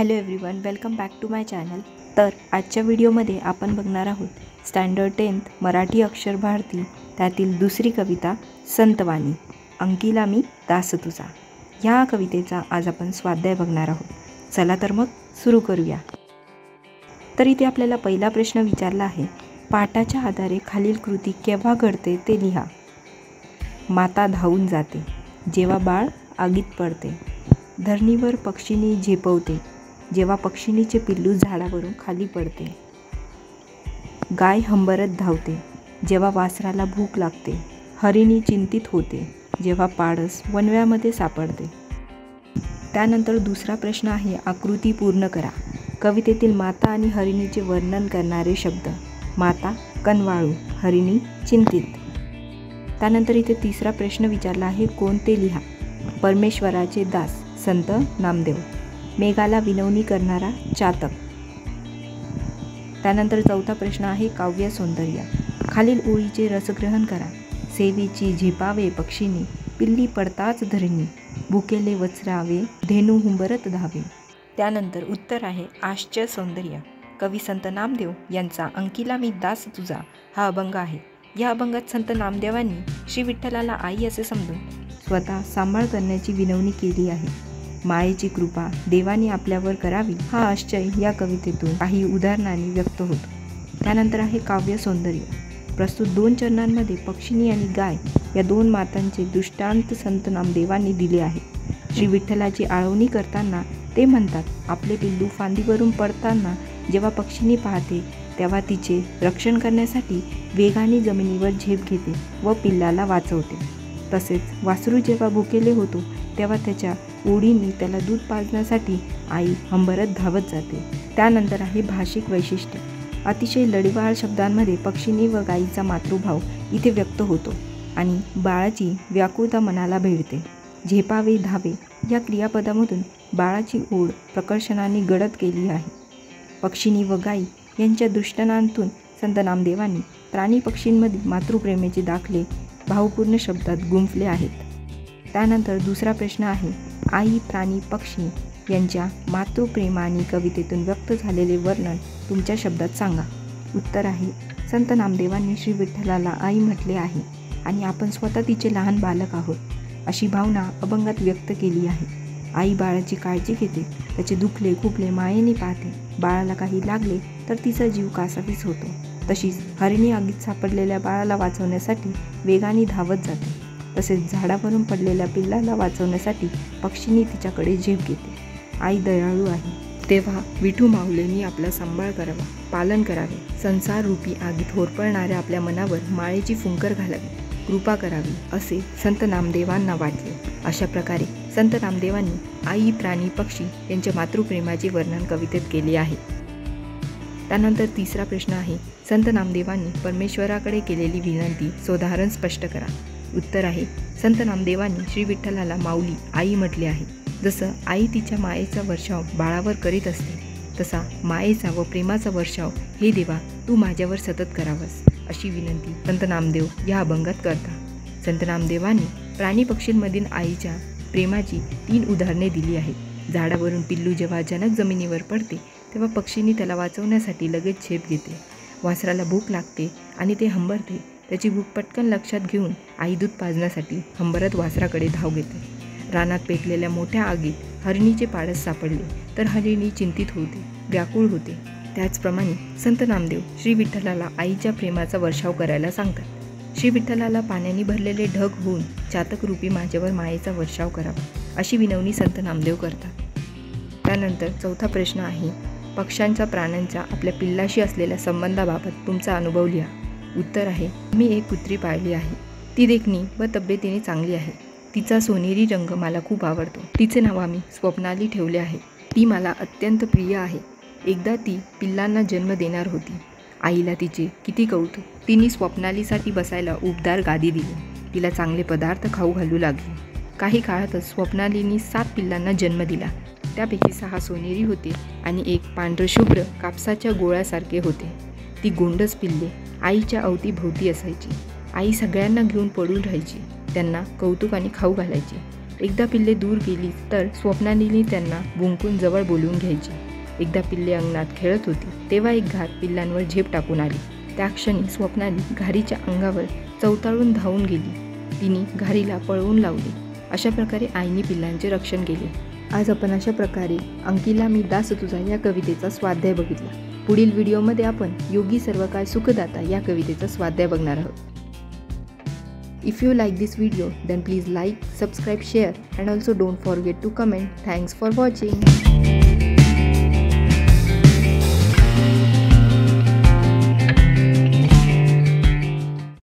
Hello everyone, welcome back to my channel. तर आजच्या व्हिडिओमध्ये आपण बघणार आहोत स्टँडर्ड 10th मराठी अक्षर भारती त्यातील दुसरी कविता संतवाणी, अंकीला मी दास तुझा। ह्या कवितेचा आज आपण स्वाध्याय बघणार आहोत। चला तर मग सुरू करूया। तर इथे आपल्याला पहिला प्रश्न विचारला आहे, पाठाच्या आधारे खालील कृती केव्हा घडते ते लिहा। माता धावून जाते, जेव्हा बाळ आगीत पडते, धरणीवर पक्षिणी झेपवते, जेव्हा पक्षिणीचे पिल्लू झाडावरून खाली पडते, गाय हंबरत धावते, जेव्हा वासराला भूक लागते, हरिणी चिंतित होते, जेव्हा पाडस वणव्यामध्ये सापडते। त्यानंतर दुसरा प्रश्न आहे, आकृती पूर्ण करा। कवितेतील माता आणि हरिणीचे वर्णन करणारे शब्द। माता कनवाळू, हरिणी चिंतित। त्यानंतर इथे तिसरा प्रश्न विचारला आहे, कोणते लिहा। परमेश्वराचे दास संत नामदेव, मेघाला विनवणी करणारा चातक। त्यानंतर चौथा प्रश्न आहे, काव्य सौंदर्य। खालील ओळीचे रसग्रहण करा। सेवेची झेपावे पक्षिणी, पिल्ली पडताच धरणी, भुकेले वचरावे, धेनू हुंबरत धावे। त्यानंतर उत्तर आहे आश्चर्य सौंदर्य। कवी संत नामदेव यांचा अंकीला मी दास तुझा हा अभंग आहे। या अभंगात संत नामदेवांनी श्री विठ्ठलाला आई असे समजून स्वतः सांभाळ करण्याची विनवणी केली आहे। मायेची कृपा देवाने आपल्यावर करावी हा आश्चर्य या कवितेतून काही उदाहरणांनी व्यक्त होतो। त्यानंतर आहे काव्य सौंदर्य। प्रस्तुत दोन चरणांमध्ये पक्षिणी आणि गाय या दोन मातांचे दृष्टांत संत नामदेवांनी दिले आहे। श्री विठ्ठलाची आळवणी करताना ते म्हणतात, आपले पिल्लू फांदीवरून पडताना जेव्हा पक्षिणी पाहते तेव्हा तिचे रक्षण करण्यासाठी वेगाने जमिनीवर झेप घेते व पिल्लाला वाचवते। तसेच वासरू जेव्हा भुकेले होतो तेव्हा त्याच्या ओढीने त्याला दूध पाजण्यासाठी आई हंबरत धावत जाते। त्यानंतर आहे भाषिक वैशिष्ट्य। अतिशय लढीवाळ शब्दांमध्ये पक्षिणी व गायीचा मातृभाव इथे व्यक्त होतो आणि बाळाची व्याकुळता मनाला भेटते। झेपावे धावे या क्रियापदामधून बाळाची ओढ प्रकर्षणाने गडद केली आहे। पक्षिणी व गायी यांच्या दृष्टांतातून संत नामदेवांनी प्राणी पक्षींमधील मातृप्रेमाचे दाखले भावपूर्ण शब्दात गुंफले आहेत। त्यानंतर दुसरा प्रश्न आहे, आई प्राणी पक्षी यांच्या मातृप्रेमाने कवितेतून व्यक्त झालेले वर्णन तुमच्या शब्दात सांगा। उत्तर आहे, संत नामदेवांनी श्री विठ्ठलाला आई म्हटले आहे आणि आपण स्वतः तिचे लहान बालक आहोत अशी भावना अभंगात व्यक्त केली आहे। आई बाळाची काळजी घेते, त्याचे दुखले खुपले मायेने पाहते, बाळाला काही लागले तर तिचा जीव कासावीस होतो। तशीच हरिणी आगीत सापडलेल्या बाळाला वाचवण्यासाठी वेगाने धावत जाते। तसेच झाडावरून पडलेल्या पिल्लाला वाचवण्यासाठी पक्षिणी तिच्याकडे झेप घेते। आई दयाळू आहे, तेव्हा विठू माऊलींनी आपला सांभाळ करावा, पालन करावे, संसार रूपी आगीत होरपळणाऱ्या आपल्या मनावर मायेची फुंकर घालावी, कृपा करावी असे संत नामदेवांना वाटले। अशा प्रकारे संत नामदेवांनी आई प्राणी पक्षी यांच्या मातृप्रेमाचे वर्णन कवितेत केले आहे। त्यानंतर तिसरा प्रश्न आहे, संत नामदेवांनी परमेश्वराकडे केलेली विनंती सोदाहरण स्पष्ट करा। उत्तर आहे, संत नामदेवांनी श्री विठ्ठलाला माऊली आई म्हटले आहे। जसं आई तिच्या मायेचा वर्षाव बाळावर करीत असते तसा मायेचा व प्रेमाचा वर्षाव हे देवा तू माझ्यावर सतत करावस अशी विनंती संत नामदेव या अभंगात करतात। संत नामदेवांनी प्राणी पक्षींमधील आईच्या प्रेमाची 3 उदाहरणे दिली आहेत। झाडावरून पिल्लू जेव्हा अचानक जमिनीवर पडते तेव्हा पक्षींनी त्याला वाचवण्यासाठी लगेच झेप घेते, वासराला भूक लागते आणि ते हंबरते, त्याची भूक पटकन लक्षात घेऊन आई दूध पाजण्यासाठी हंबरत वासराकडे धाव घेते। रानात पेटलेल्या मोठ्या आगीत हरिणीचे पाडस सापडले तर हरिणी चिंतित होते, व्याकुळ होते। त्याचप्रमाणे संत नामदेव श्री विठ्ठलाला आईच्या प्रेमाचा वर्षाव करायला सांगतात। श्री विठ्ठलाला पाण्याने भरलेले ढग होऊन चातकरूपी माझ्यावर मायेचा वर्षाव करावा अशी विनवणी संत नामदेव करतात। त्यानंतर चौथा प्रश्न आहे, पक्ष्यांच्या प्राण्यांच्या आपल्या पिल्लाशी असलेल्या संबंधाबाबत तुमचा अनुभव लिहा। उत्तर आहे, मी एक कुत्री पाळली आहे, ती देखणी व तब्येतीने चांगली आहे, तिचा सोनेरी रंग मला खूप आवडतो, तिचे नाव आम्ही स्वप्नाली ठेवले आहे, ती मला अत्यंत प्रिय आहे। एकदा ती पिल्लांना जन्म देणार होती, आईला तिचे किती कौतुक, तिने स्वप्नालीसाठी बसायला उबदार गादी दिली, तिला चांगले पदार्थ खाऊ घालू लागली। काही काळातच स्वप्नालीने 7 पिल्लांना जन्म दिला, त्यापैकी 6 सोनेरी होते आणि एक पांढरशुभ्र कापसाच्या गोळ्यासारखे होते। ती गोंडस पिल्ले आईच्या अवतीभोवती असायची, आई सगळ्यांना घेऊन पडून राहायची, त्यांना कौतुकाने खाऊ घालायची। एकदा पिल्ले दूर गेली तर स्वप्नालीने त्यांना भुंकून जवळ बोलवून घ्यायची. एकदा पिल्ले अंगणात खेळत होती तेव्हा एक घार पिल्लांवर झेप टाकून आली. त्या क्षणी स्वप्नाली घारीच्या अंगावर चवताळून धावून गेली. तिने घारीला पळवून लावली. अशा प्रकारे आईने पिल्लांचे रक्षण केले. आज आपण अशा प्रकारे अंकिला मी दास तुझा या कवितेचा स्वाध्याय बघितला. पुढील व्हिडिओमध्ये आपण योगी सर्व काय सुखदाता या कवितेचा स्वाध्याय बघणार आहोत. If you like this video, then please like, subscribe, share and also don't forget to comment. Thanks for watching.